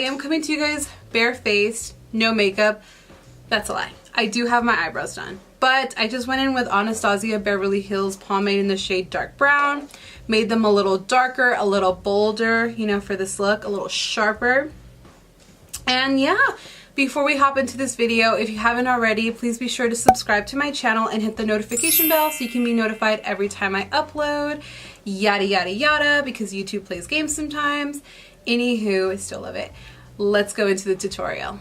am coming to you guys barefaced, no makeup. That's a lie. I do have my eyebrows done. But I just went in with Anastasia Beverly Hills Pomade in the shade Dark Brown. Made them a little darker, a little bolder, you know, for this look, a little sharper. And yeah, before we hop into this video, if you haven't already, please be sure to subscribe to my channel and hit the notification bell so you can be notified every time I upload. Yada, yada, yada, because YouTube plays games sometimes. Anywho, I still love it. Let's go into the tutorial.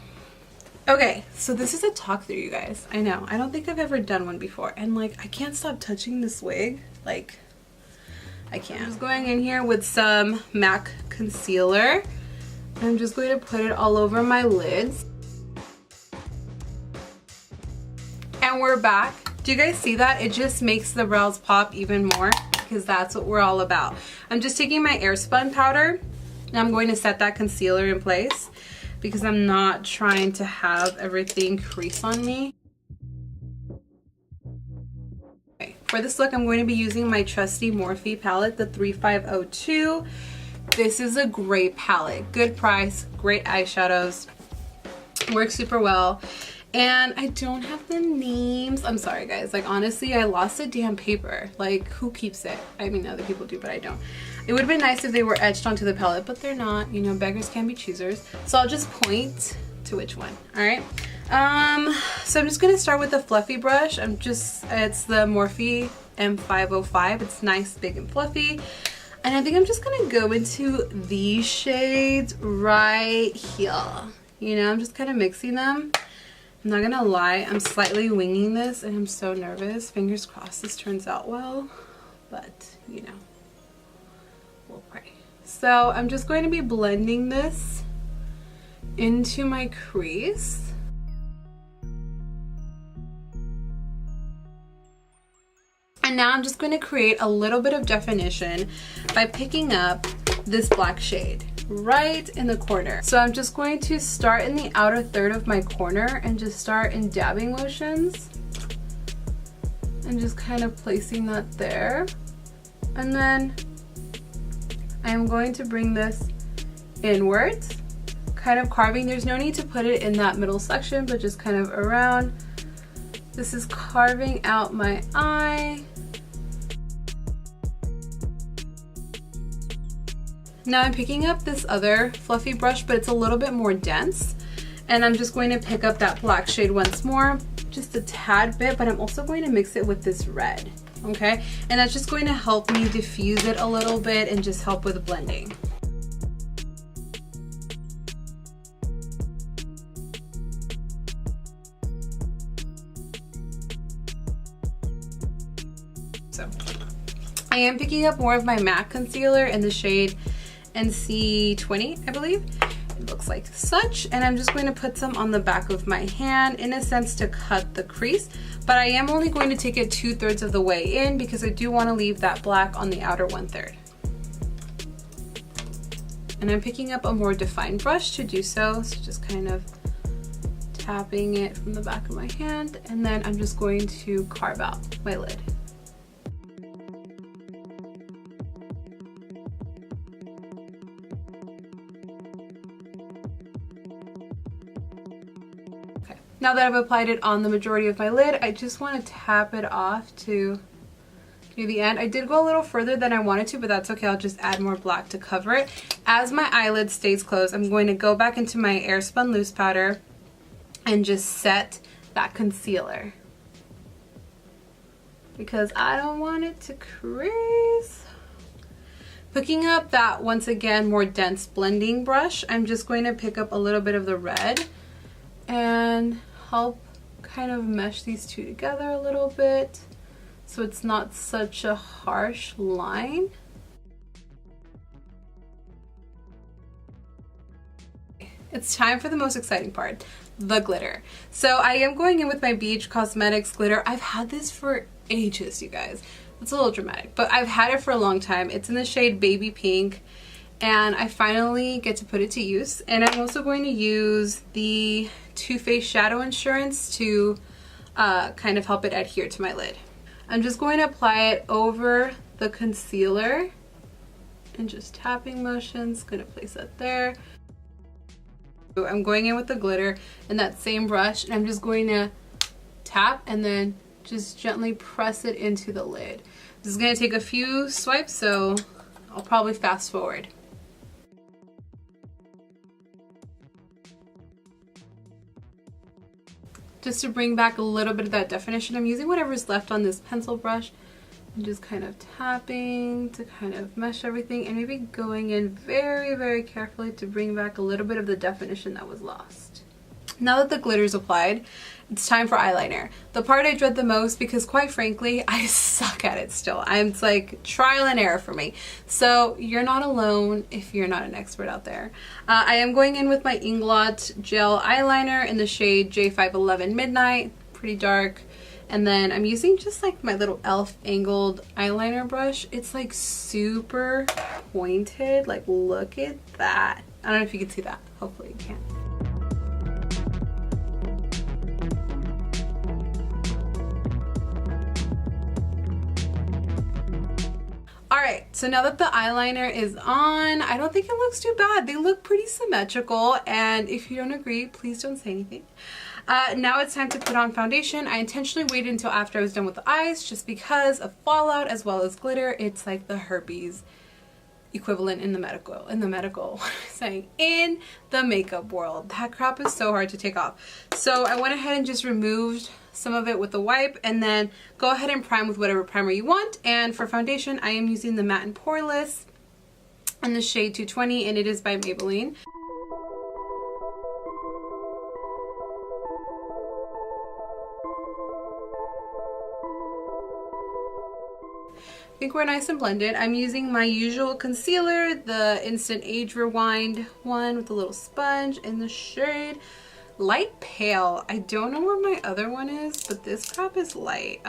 Okay, so this is a talk through, you guys. I know, I don't think I've ever done one before. And like, I can't stop touching this wig. Like, I can't. I'm just going in here with some MAC concealer. I'm just going to put it all over my lids. And we're back. Do you guys see that? It just makes the brows pop even more because that's what we're all about. I'm just taking my Airspun powder and I'm going to set that concealer in place because I'm not trying to have everything crease on me. Okay, for this look, I'm going to be using my trusty Morphe palette, the 3502. This is a great palette. Good price, great eyeshadows, works super well. And I don't have the names. I'm sorry, guys. Like, honestly, I lost a damn paper. Like, who keeps it? I mean, other people do, but I don't. It would have been nice if they were etched onto the palette, but they're not. You know, beggars can be choosers. So I'll just point to which one. All right. So I'm just going to start with the fluffy brush. it's the Morphe M505. It's nice, big, and fluffy. And I think I'm just going to go into these shades right here. You know, I'm just kind of mixing them. I'm not gonna lie, I'm slightly winging this and I'm so nervous. Fingers crossed this turns out well, but you know, we'll pray. So I'm just going to be blending this into my crease. And now I'm just going to create a little bit of definition by picking up this black shade right in the corner. So I'm just going to start in the outer third of my corner and just start in dabbing motions and just kind of placing that there. And then I'm going to bring this inwards, kind of carving. There's no need to put it in that middle section, but just kind of around. This is carving out my eye. Now I'm picking up this other fluffy brush, but it's a little bit more dense. And I'm just going to pick up that black shade once more, just a tad bit, but I'm also going to mix it with this red, okay? And that's just going to help me diffuse it a little bit and just help with blending. So I am picking up more of my MAC concealer in the shade NC20, I believe. It looks like such. And I'm just going to put some on the back of my hand in a sense to cut the crease. But I am only going to take it 2/3 of the way in because I do want to leave that black on the outer 1/3. And I'm picking up a more defined brush to do so. So just kind of tapping it from the back of my hand. And then I'm just going to carve out my lid. Now that I've applied it on the majority of my lid, I just want to tap it off to near the end. I did go a little further than I wanted to, but that's okay. I'll just add more black to cover it. As my eyelid stays closed, I'm going to go back into my Airspun loose powder and just set that concealer because I don't want it to crease. Picking up that, once again, more dense blending brush, I'm just going to pick up a little bit of the red and help kind of mesh these two together a little bit so it's not such a harsh line. It's time for the most exciting part, the glitter. So I am going in with my BH Cosmetics glitter. I've had this for ages, you guys. It's a little dramatic, but I've had it for a long time. It's in the shade Baby Pink, and I finally get to put it to use. And I'm also going to use the Too Faced Shadow Insurance to kind of help it adhere to my lid. I'm just going to apply it over the concealer and just tapping motions. Gonna place that there. I'm going in with the glitter and that same brush, and I'm just going to tap and then just gently press it into the lid. This is going to take a few swipes, so I'll probably fast forward. Just to bring back a little bit of that definition, I'm using whatever's left on this pencil brush and just kind of tapping to kind of mesh everything, and maybe going in very, very carefully to bring back a little bit of the definition that was lost. Now that the glitter's applied, it's time for eyeliner. The part I dread the most, because quite frankly, I suck at it still. It's like trial and error for me. So you're not alone if you're not an expert out there. I am going in with my Inglot Gel Eyeliner in the shade J511 Midnight, pretty dark. And then I'm using just like my little e.l.f. angled eyeliner brush. It's like super pointed. Like, look at that. I don't know if you can see that. Hopefully you can. Alright, so now that the eyeliner is on, I don't think it looks too bad. They look pretty symmetrical, and if you don't agree, please don't say anything. Now it's time to put on foundation. I intentionally waited until after I was done with the eyes just because of fallout as well as glitter. It's like the herpes equivalent in the medical, in the makeup world. That crap is so hard to take off. So I went ahead and just removed some of it with a wipe, and then go ahead and prime with whatever primer you want. And for foundation, I am using the Matte and Poreless in the shade 220, and it is by Maybelline. I think we're nice and blended. I'm using my usual concealer, the Instant Age Rewind one with a little sponge in the shade Light Pale. I don't know where my other one is, but this crap is light.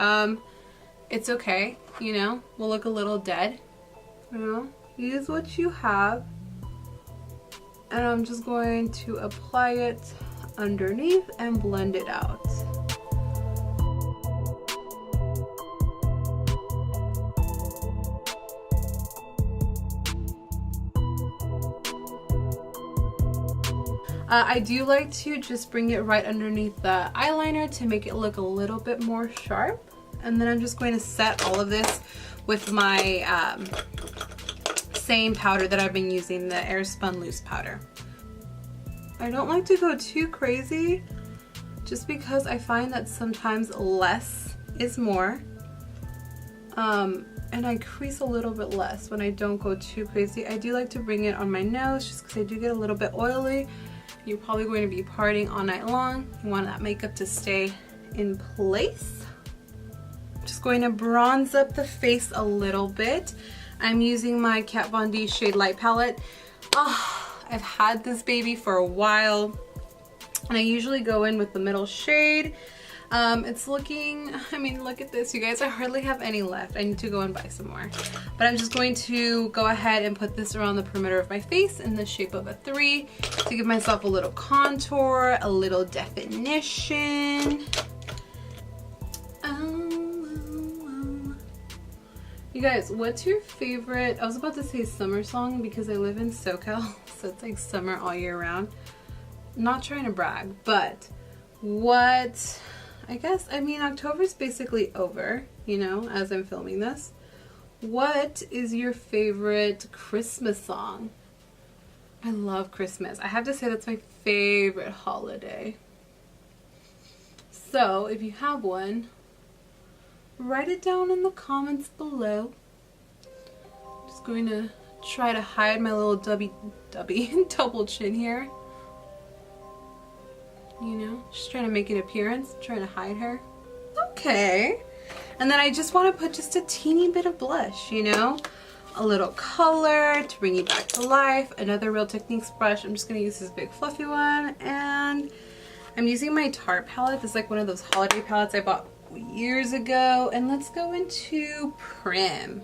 It's okay, you know, we'll look a little dead. You know, use what you have. And I'm just going to apply it underneath and blend it out. I do like to just bring it right underneath the eyeliner to make it look a little bit more sharp. And then I'm just going to set all of this with my same powder that I've been using, the Airspun loose powder. I don't like to go too crazy just because I find that sometimes less is more. And I crease a little bit less when I don't go too crazy. I do like to bring it on my nose just because I do get a little bit oily. You're probably going to be partying all night long. You want that makeup to stay in place. Just going to bronze up the face a little bit. I'm using my Kat Von D Shade Light palette. Oh, I've had this baby for a while, and I usually go in with the middle shade. It's looking, I mean, look at this, you guys. I hardly have any left. I need to go and buy some more. But I'm just going to go ahead and put this around the perimeter of my face in the shape of a 3 to give myself a little contour, a little definition. You guys, what's your favorite, I was about to say summer song because I live in SoCal, so it's like summer all year round. Not trying to brag, but what, I guess, I mean, October's basically over, you know, as I'm filming this. What is your favorite Christmas song? I love Christmas. I have to say that's my favorite holiday. So if you have one, write it down in the comments below. Just going to try to hide my little double chin here. You know, just trying to make an appearance, trying to hide her. Okay. And then I just want to put just a teeny bit of blush, you know, a little color to bring you back to life. Another Real Techniques brush. I'm just going to use this big fluffy one, and I'm using my Tarte palette. This is like one of those holiday palettes I bought years ago. And let's go into Prim.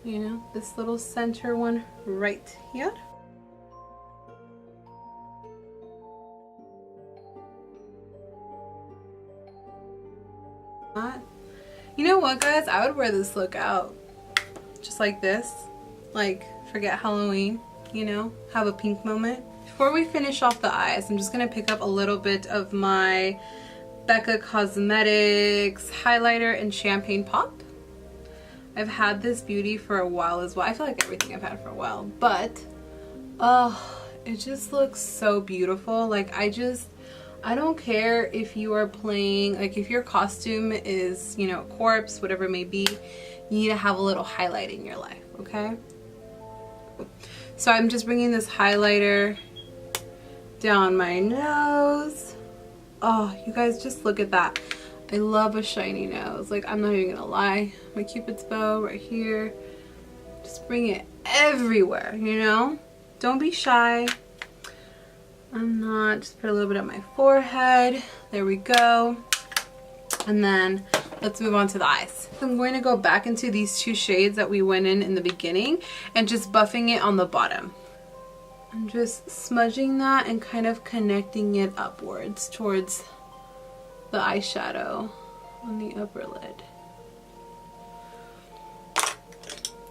You know, this little center one right here. You know what, guys? I would wear this look out. Just like this. Like, forget Halloween, you know? Have a pink moment. Before we finish off the eyes, I'm just going to pick up a little bit of my Becca Cosmetics highlighter in Champagne Pop. I've had this beauty for a while as well. I feel like everything I've had for a while, but oh, it just looks so beautiful. Like I don't care if you are playing, like if your costume is, you know, corpse, whatever it may be, you need to have a little highlight in your life, okay? So I'm just bringing this highlighter down my nose. Oh, you guys, just look at that. I love a shiny nose. Like, I'm not even gonna lie. My Cupid's bow right here. Just bring it everywhere, you know? Don't be shy. I'm not. Just put a little bit on my forehead. There we go. And then let's move on to the eyes. I'm going to go back into these two shades that we went in the beginning and just buffing it on the bottom. I'm just smudging that and kind of connecting it upwards towards the eyeshadow on the upper lid.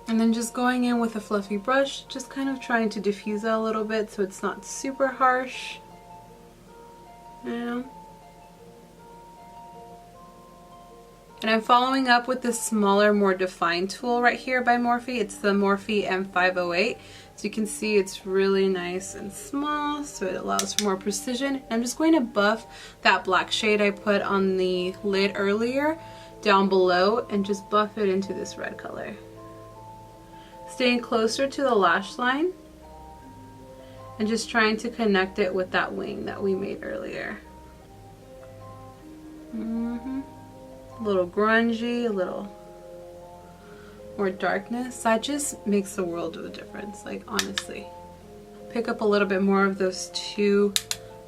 And then just going in with a fluffy brush, just kind of trying to diffuse that a little bit so it's not super harsh. You know? And I'm following up with this smaller, more defined tool right here by Morphe. It's the Morphe M508. So you can see it's really nice and small, so it allows for more precision. I'm just going to buff that black shade I put on the lid earlier down below and just buff it into this red color. Staying closer to the lash line and just trying to connect it with that wing that we made earlier. A little grungy, a little more darkness. That just makes the world of a difference, like honestly. Pick up a little bit more of those two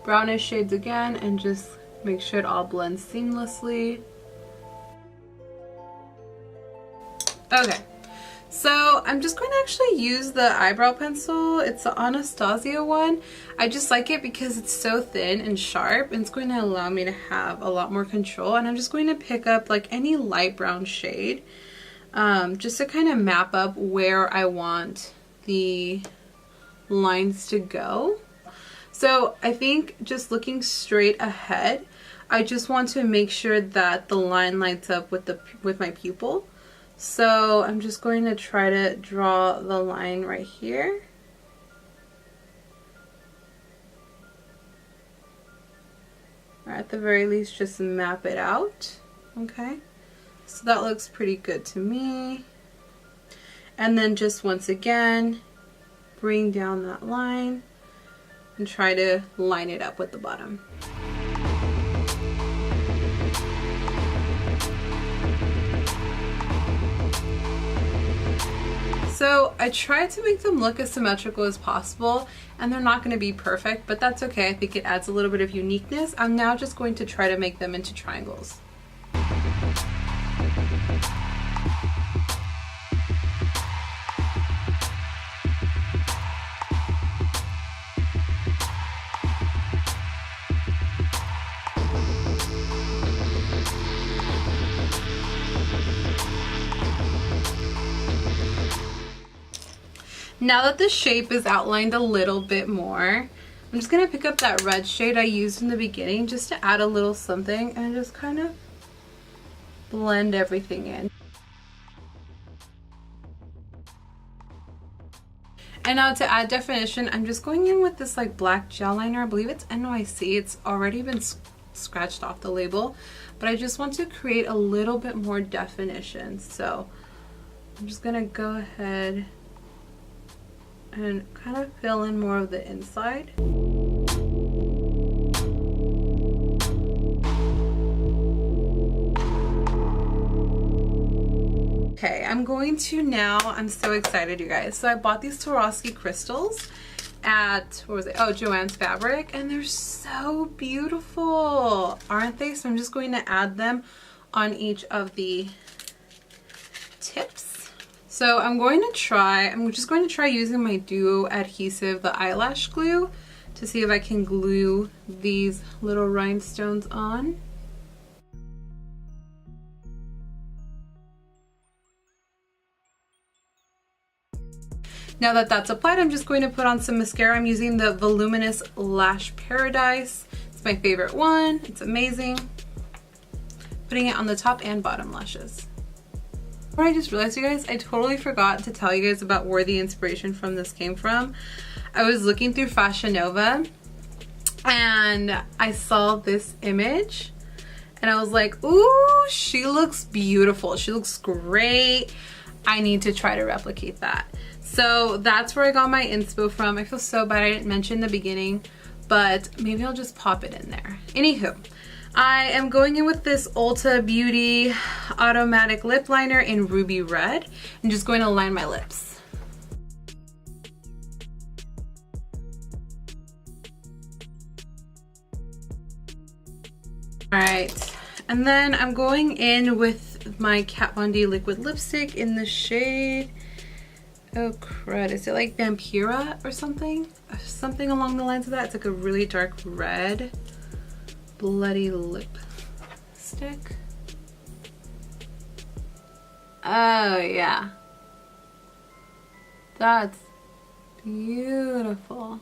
brownish shades again and just make sure it all blends seamlessly. Okay, so I'm just going to actually use the eyebrow pencil. It's the Anastasia one. I just like it because it's so thin and sharp, and it's going to allow me to have a lot more control. And I'm just going to pick up like any light brown shade just to kind of map up where I want the lines to go. So I think just looking straight ahead, I just want to make sure that the line lines up with my pupil. So I'm just going to try to draw the line right here. Or at the very least, just map it out. Okay. So that looks pretty good to me. And then just once again, bring down that line and try to line it up with the bottom. So I tried to make them look as symmetrical as possible, and they're not going to be perfect, but that's okay. I think it adds a little bit of uniqueness. I'm now just going to try to make them into triangles. Now that the shape is outlined a little bit more, I'm just going to pick up that red shade I used in the beginning just to add a little something and just kind of blend everything in. And now to add definition, I'm just going in with this like black gel liner. I believe it's NYC. It's already been scratched off the label, but I just want to create a little bit more definition. So I'm just going to go ahead and kind of fill in more of the inside. Okay, I'm going to now, I'm so excited you guys. So I bought these Swarovski crystals at, what was it? Oh, Joann's Fabric, and they're so beautiful, aren't they? So I'm just going to add them on each of the tips. So I'm just going to try using my Duo adhesive, the eyelash glue, to see if I can glue these little rhinestones on. Now that that's applied, I'm just going to put on some mascara. I'm using the Voluminous Lash Paradise. It's my favorite one. It's amazing. Putting it on the top and bottom lashes. I just realized, you guys, I totally forgot to tell you guys about where the inspiration from this came from. I was looking through Fashion Nova and I saw this image and I was like, ooh, she looks beautiful. She looks great. I need to try to replicate that. So that's where I got my inspo from. I feel so bad I didn't mention in the beginning, but maybe I'll just pop it in there. Anywho, I am going in with this Ulta Beauty Automatic Lip Liner in Ruby Red. I'm just going to line my lips. Alright, and then I'm going in with my Kat Von D liquid lipstick in the shade, oh crud, is it like Vampira or something? Something along the lines of that. It's like a really dark red. Bloody lipstick. Oh yeah, that's beautiful.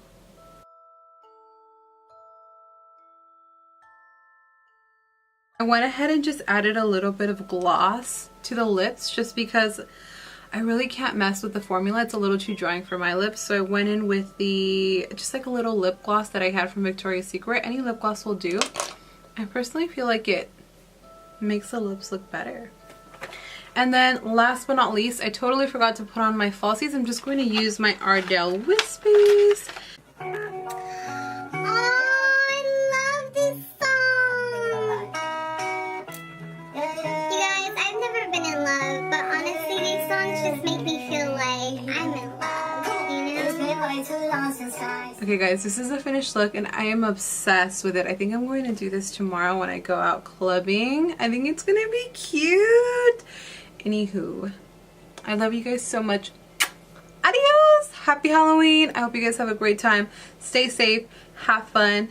I went ahead and just added a little bit of gloss to the lips just because I really can't mess with the formula. It's a little too drying for my lips, so I went in with the just like a little lip gloss that I had from Victoria's Secret. Any lip gloss will do. I personally feel like it makes the lips look better. And then last but not least, I totally forgot to put on my falsies. I'm just going to use my Ardell Wispies. Okay guys, this is the finished look and I am obsessed with it. I think I'm going to do this tomorrow when I go out clubbing. I think it's gonna be cute. Anywho, I love you guys so much. Adios! Happy Halloween. I hope you guys have a great time. Stay safe, have fun,